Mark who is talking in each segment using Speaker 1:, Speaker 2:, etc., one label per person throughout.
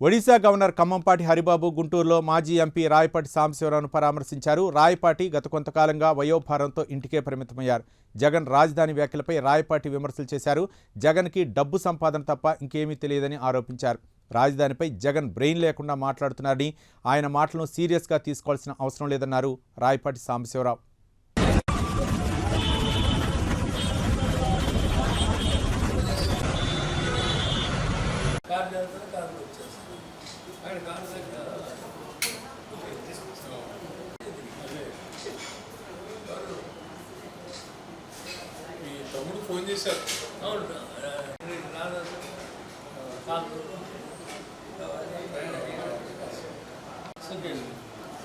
Speaker 1: Odisha governor Khammampati Haribabu గుంటూరులో మాజీ MP Rayapati సాంబశివరావును పరామర్శించారు. రాయపాటి గత కొంతకాలంగా వయోభారంతో ఇంటికే పరిమితమయ్యారు. జగన్ రాజధాని వ్యాఖ్యలపై రాయపాటి విమర్శలు చేశారు. జగన్కి డబ్బు సంపాదన తప్ప ఇంకేమీ తెలియదని ఆరోపించారు. రాజధానిపై జగన్ బ్రెయిన్ లేకుండా మాట్లాడుతున్నారని, ఆయన మాటలను సీరియస్గా తీసుకోవాల్సిన అవసరం లేదన్నారు రాయపాటి సాంబశివరావు.
Speaker 2: తమ్ముడు ఫోన్ చేశారు. అవును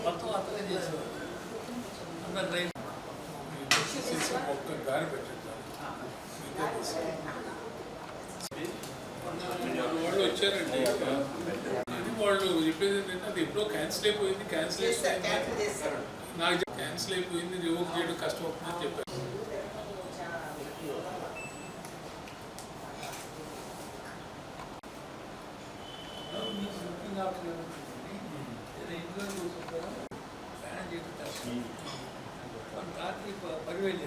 Speaker 2: మొత్తం అతనే చేశారు. అందరు మొత్తం గాలి పెట్టారు. వాళ్ళు వచ్చారండి. వాళ్ళు చెప్పేది ఏంటంటే అది ఎప్పుడో క్యాన్సిల్ అయిపోయింది. నాకు క్యాన్సిల్ అయిపోయింది, రివోక్ చేయడం కష్టం అవుతుందని చెప్పారు. రాత్రి పరివేలు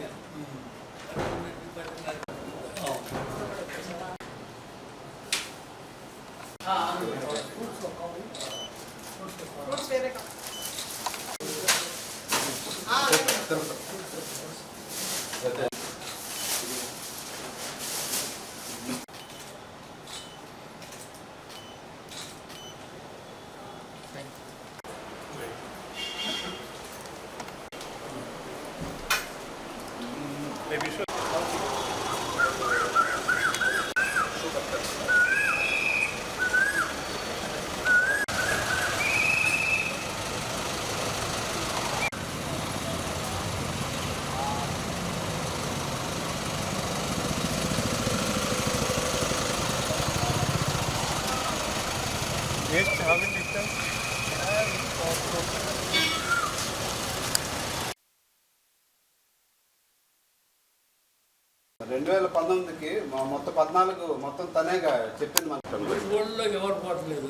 Speaker 3: మొత్తం 14 మొత్తం తనేగా చెప్పింది.
Speaker 2: మనలో ఎవరు పోవట్లేదు.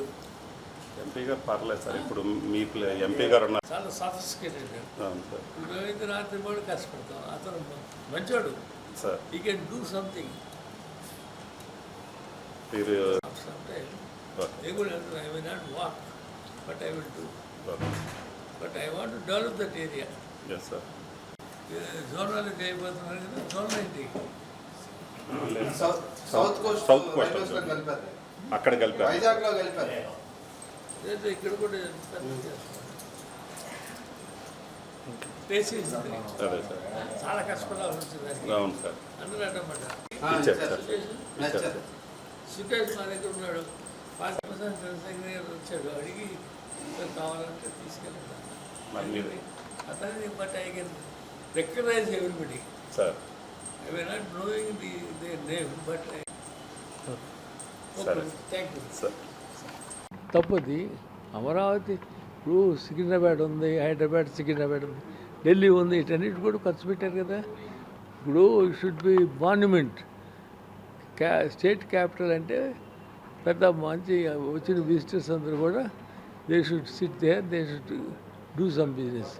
Speaker 4: ఎంపీ గారు పర్లేదు సార్. ఇప్పుడు మీ ఎంపీ గారు ఉన్నారు,
Speaker 2: చాలా సాఫిస్టికేటెడ్. ఇప్పుడు రాత్రి కూడా కష్టపడతాం. అతను మంచోడు
Speaker 4: సార్.
Speaker 2: ఈ can do something. I may not walk, but I will do. But I want to develop that area.
Speaker 4: Yes, sir.
Speaker 2: Zonal అయిపోతున్నారు కదా, జోనల్ ఏంటి?
Speaker 3: సౌత్ కోస్ట్
Speaker 4: అక్కడ కలిపారు,
Speaker 3: వైజాగ్లో కలిపారు.
Speaker 2: ఇక్కడ కూడా చాలా కష్టపడాల్సి వచ్చింది.
Speaker 4: అవును సార్.
Speaker 2: అందరూ అన్నమాట. సుకేష్ మా దగ్గర ఉన్నాడు. 40% చంద్రశేఖర్ వచ్చాడు. అడిగి కావాలంటే తీసుకెళ్ళాను అతన్ని. But I can recognise everybody
Speaker 4: sir.
Speaker 2: I may not knowing their name, but thank you sir. తప్పది. అమరావతి ఇప్పుడు సికింద్రాబాద్ ఉంది, హైదరాబాద్, సికింద్రాబాద్ ఉంది, ఢిల్లీ ఉంది. ఇటన్నిటి కూడా ఖర్చు పెట్టారు కదా. ఇప్పుడు should be monument. State capital అంటే పెద్ద మంచి వచ్చిన విజిటర్స్ అందరూ కూడా they should sit there, they should do some business.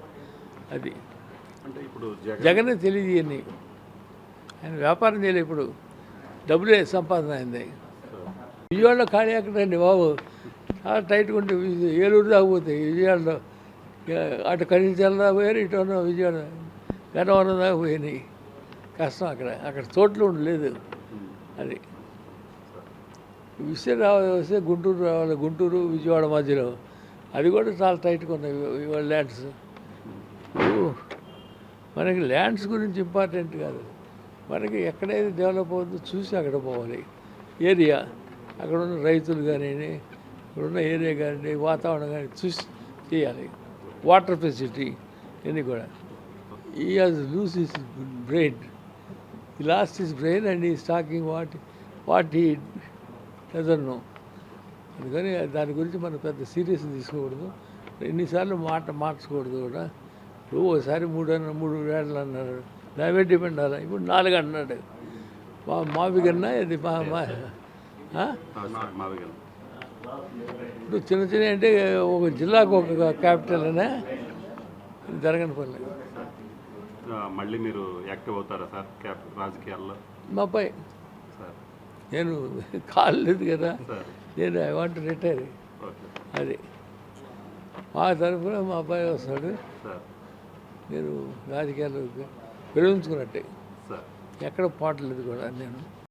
Speaker 2: అది
Speaker 4: అంటే ఇప్పుడు
Speaker 2: జగనే తెలియని ఆయన వ్యాపారం చేయలేదు. ఇప్పుడు డబ్బులే సంపాదన అయింది. విజయవాడలో ఖాళీ ఎక్కడండి బాబు, చాలా టైట్గా ఉంటే ఏలూరు దాకపోతే విజయవాడలో అటు కరీంచల్ దాకా పోయారు, ఇటు విజయవాడ గన్నవరం దాకా పోయినాయి. కష్టం అక్కడ చోట్లు ఉండలేదు. అది విషయం వస్తే గుంటూరు రావాలి, గుంటూరు విజయవాడ మధ్యలో అది కూడా చాలా టైట్గా ఉన్నాయి ఇవాళ ల్యాండ్స్. మనకి ల్యాండ్స్ గురించి ఇంపార్టెంట్ కాదు, మనకి ఎక్కడైతే డెవలప్ అవుతుందో చూసి అక్కడ పోవాలి. ఏరియా అక్కడ ఉన్న రైతులు కానీ, ఇక్కడ ఉన్న ఏరియా కానీ, వాతావరణం కానీ చూసి చేయాలి. వాటర్ ఫెసిలిటీ ఇవన్నీ కూడా. ఈ has lose his brain. He lost his brain and he is talking what he doesn't know. అందుకని దాని గురించి మనం పెద్ద సీరియస్ తీసుకోకూడదు. ఎన్నిసార్లు మార్చకూడదు కూడా. ఇప్పుడు ఒకసారి 3 వేళ్ళు అన్నాడు, దాని మీద డిపెండ్ అవ్వాలి. ఇప్పుడు 4 అన్నాడు. మావి కన్నా ఇది ఇప్పుడు చిన్న చిన్న అంటే ఒక జిల్లాకు ఒక క్యాపిటల్ అనే జరగని పని లేదు.
Speaker 4: మళ్ళీ మీరు యాక్టివ్ అవుతారా సార్ రాజకీయాల్లో?
Speaker 2: మా అబ్బాయి
Speaker 4: సార్
Speaker 2: నేను కాలేదు కదా,
Speaker 4: సార్
Speaker 2: నేను ఐ వాంట్ రిటైర్.
Speaker 4: ఓకే
Speaker 2: అది మా తరఫున మా అబ్బాయి వస్తాడు.
Speaker 4: సార్
Speaker 2: నేను రాజకీయాలు విరమించుకున్నట్టే,
Speaker 4: సార్
Speaker 2: ఎక్కడ పాటలేదు కూడా నేను.